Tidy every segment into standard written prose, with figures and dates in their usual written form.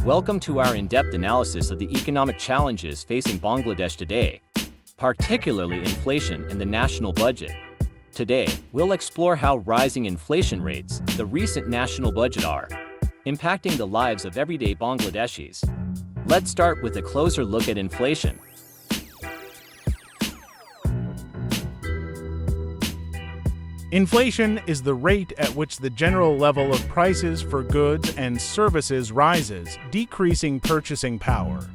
Welcome to our in-depth analysis of the economic challenges facing Bangladesh today, particularly inflation and the national budget. Today, we'll explore how rising inflation rates, the recent national budget are impacting the lives of everyday Bangladeshis. Let's start with a closer look at inflation. Inflation is the rate at which the general level of prices for goods and services rises, decreasing purchasing power.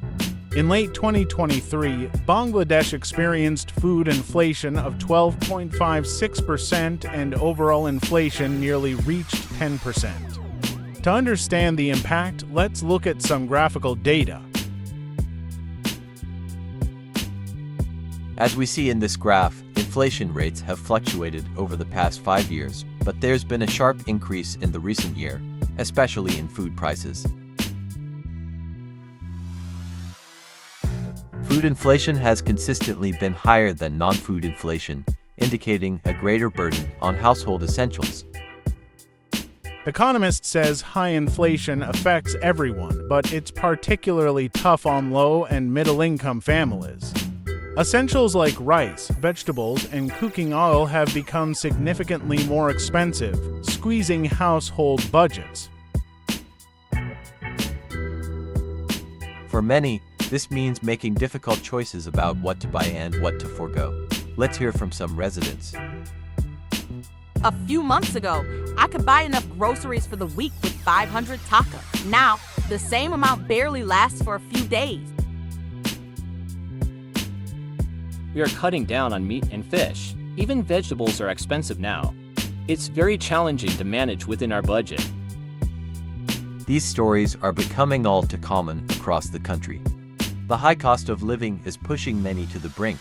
In late 2023, Bangladesh experienced food inflation of 12.56% and overall inflation nearly reached 10%. To understand the impact, let's look at some graphical data. As we see in this graph, inflation rates have fluctuated over the past 5 years, but there's been a sharp increase in the recent year, especially in food prices. Food inflation has consistently been higher than non-food inflation, indicating a greater burden on household essentials. Economist says high inflation affects everyone, but it's particularly tough on low and middle-income families. Essentials like rice, vegetables, and cooking oil have become significantly more expensive, squeezing household budgets. For many, this means making difficult choices about what to buy and what to forego. Let's hear from some residents. A few months ago, I could buy enough groceries for the week with 500 taka. Now, the same amount barely lasts for a few days. We are cutting down on meat and fish. Even vegetables are expensive now. It's very challenging to manage within our budget. These stories are becoming all too common across the country. The high cost of living is pushing many to the brink.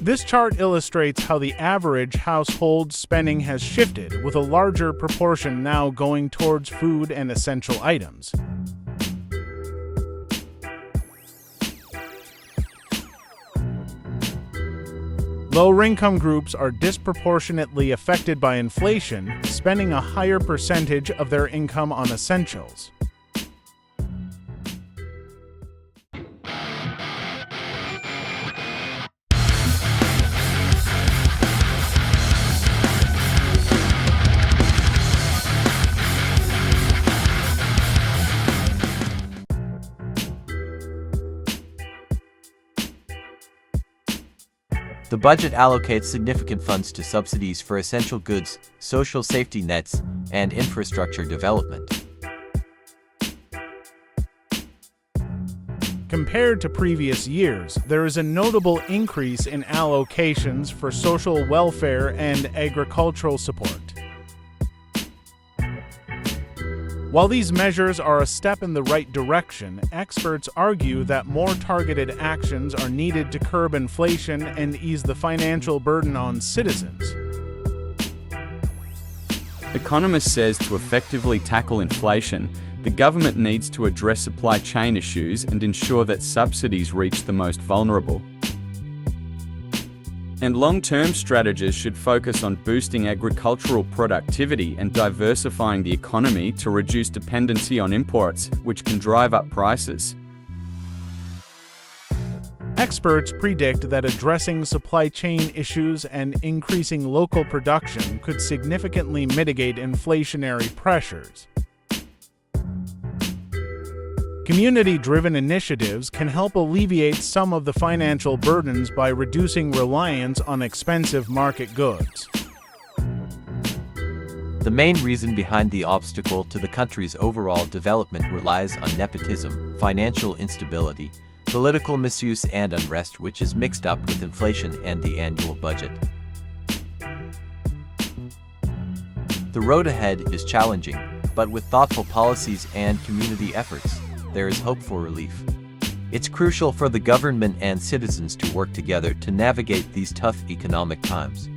This chart illustrates how the average household spending has shifted, with a larger proportion now going towards food and essential items. Lower-income groups are disproportionately affected by inflation, spending a higher percentage of their income on essentials. The budget allocates significant funds to subsidies for essential goods, social safety nets, and infrastructure development. Compared to previous years, there is a notable increase in allocations for social welfare and agricultural support. While these measures are a step in the right direction, experts argue that more targeted actions are needed to curb inflation and ease the financial burden on citizens. Economist says to effectively tackle inflation, the government needs to address supply chain issues and ensure that subsidies reach the most vulnerable. And long-term strategies should focus on boosting agricultural productivity and diversifying the economy to reduce dependency on imports, which can drive up prices. Experts predict that addressing supply chain issues and increasing local production could significantly mitigate inflationary pressures. Community-driven initiatives can help alleviate some of the financial burdens by reducing reliance on expensive market goods. The main reason behind the obstacle to the country's overall development relies on nepotism, financial instability, political misuse, and unrest, which is mixed up with inflation and the annual budget. The road ahead is challenging, but with thoughtful policies and community efforts, there is hope for relief. It's crucial for the government and citizens to work together to navigate these tough economic times.